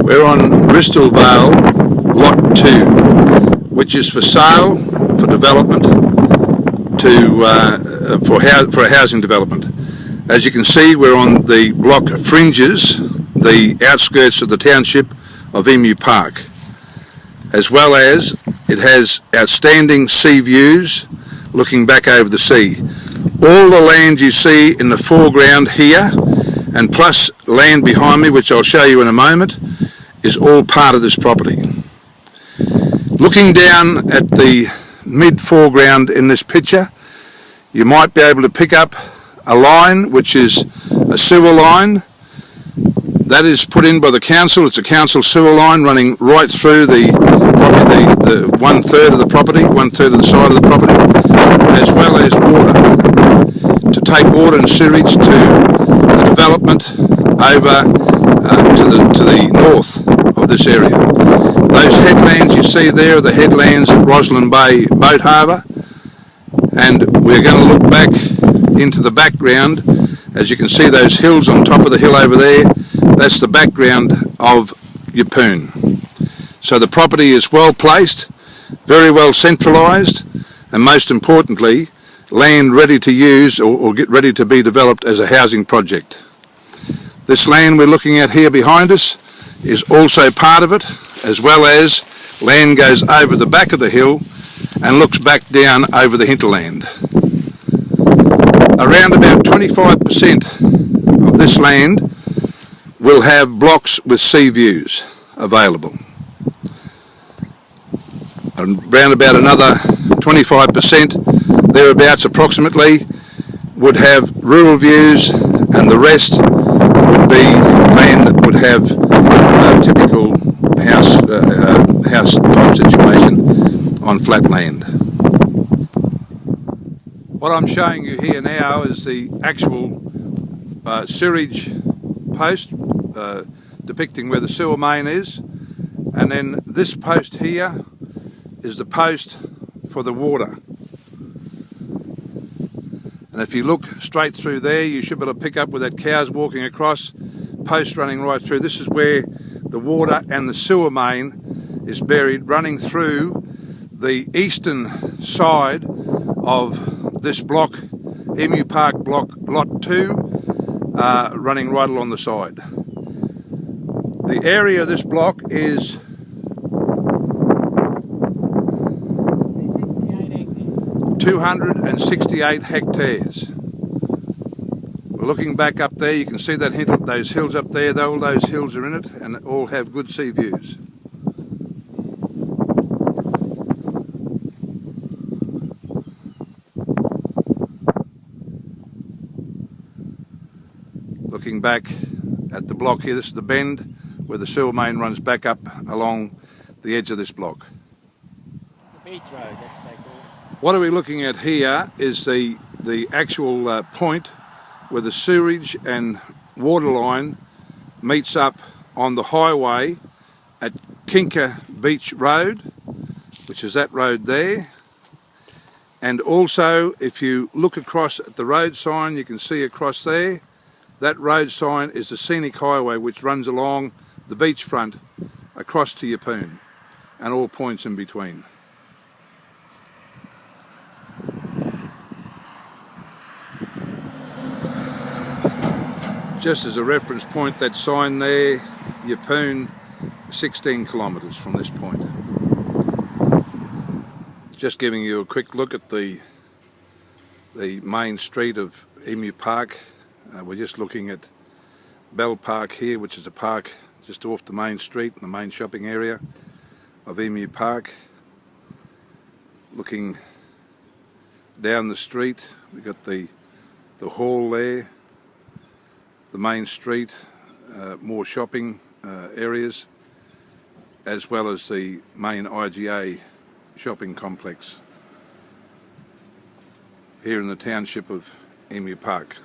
We're on Bristol Vale, Lot 2, which is for sale, for development, for a housing development. As you can see, we're on the block fringes, the outskirts of the township of Emu Park, as well as it has outstanding sea views looking back over the sea. All the land you see in the foreground here, and plus land behind me, which I'll show you in a moment, is all part of this property. Looking down at the mid-foreground in this picture, you might be able to pick up a line which is a sewer line. That is put in by the council. It's a council sewer line running right through the 1/3 of the property, 1/3 of the side of the property, as well as water, to take water and sewage to the development over to the north of this area. Those headlands you see there are the headlands at Roslyn Bay Boat Harbour, and we're going to look back into the background. As you can see, those hills on top of the hill over there, that's the background of Yeppoon. So the property is well placed, very well centralised, and most importantly, land ready to use or get ready to be developed as a housing project. This land we're looking at here behind us is also part of it, as well as land goes over the back of the hill and looks back down over the hinterland. Around about 25% of this land will have blocks with sea views available. And around about another 25%, thereabouts approximately, would have rural views, and the rest would be land that would have a typical house type situation on flat land. What I'm showing you here now is the actual sewerage post depicting where the sewer main is, and then this post here is the post for the water. And if you look straight through there, you should be able to pick up where that cow's walking across, post running right through. This is where the water and the sewer main is buried, running through the eastern side of this block, Emu Park block Lot 2, running right along the side. The area of this block is 268 hectares. We're looking back up there, you can see that those hills up there, all those hills are in it, and all have good sea views. Looking back at the block here, this is the bend where the sewer main runs back up along the edge of this block. The beach road, that's what they call it. What are we looking at here is the actual point where the sewerage and water line meets up on the highway at Kinka Beach Road, which is that road there. And also, if you look across at the road sign, you can see across there, that road sign is the scenic highway which runs along the beachfront across to Yeppoon and all points in between. Just as a reference point, that sign there, Yeppoon, 16 kilometres from this point. Just giving you a quick look at the main street of Emu Park. We're just looking at Bell Park here, which is a park just off the main street, in the main shopping area of Emu Park. Looking down the street, we've got the hall there, the main street, more shopping areas, as well as the main IGA shopping complex here in the township of Emu Park.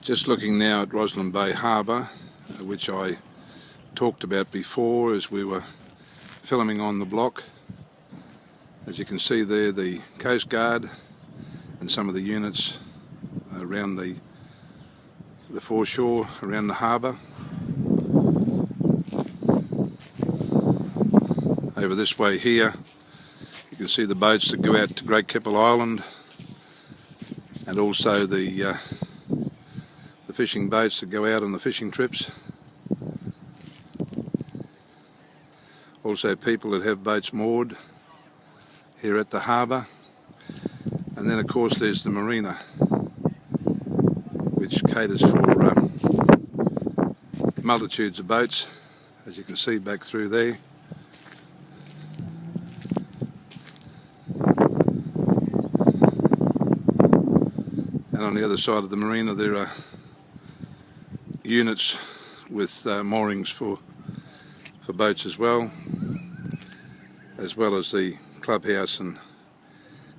Just looking now at Roslyn Bay Harbour, which I talked about before as we were filming on the block. As you can see there, the Coast Guard and some of the units around the foreshore, around the harbour. Over this way here, you can see the boats that go out to Great Keppel Island, and also the fishing boats that go out on the fishing trips. Also people that have boats moored here at the harbour. And then of course there's the marina, which caters for multitudes of boats, as you can see back through there. And on the other side of the marina there are units with moorings for boats as well as the clubhouse and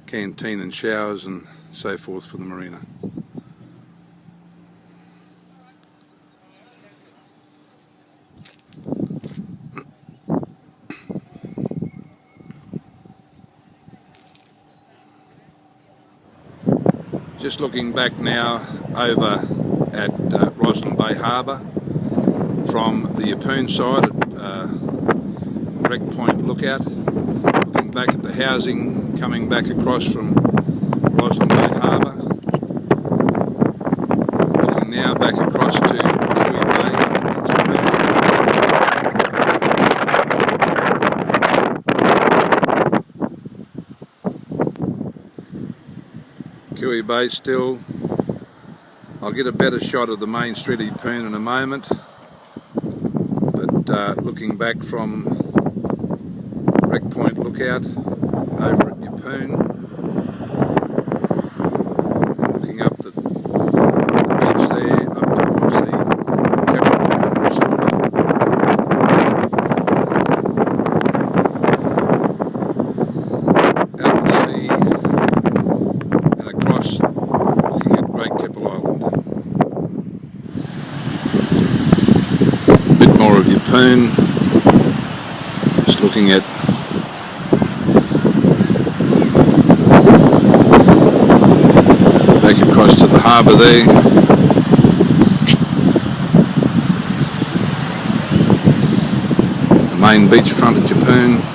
canteen and showers and so forth for the marina. Just looking back now over at Roslyn Bay Harbour from the Yeppoon side at Wreck Point Lookout, looking back at the housing coming back across from Roslyn Bay Harbour, looking now back across to Kiwi Bay at Yeppoon. Kiwi Bay still. I'll get a better shot of the main street of Yeppoon in a moment, but looking back from Wreck Point Lookout over at Yeppoon, and looking up the beach there up towards the Capricorn Resort. Out to sea and across, looking at Great Keppel Island. A bit more of Yeppoon, just looking at back across to the harbour there. The main beachfront at Yeppoon.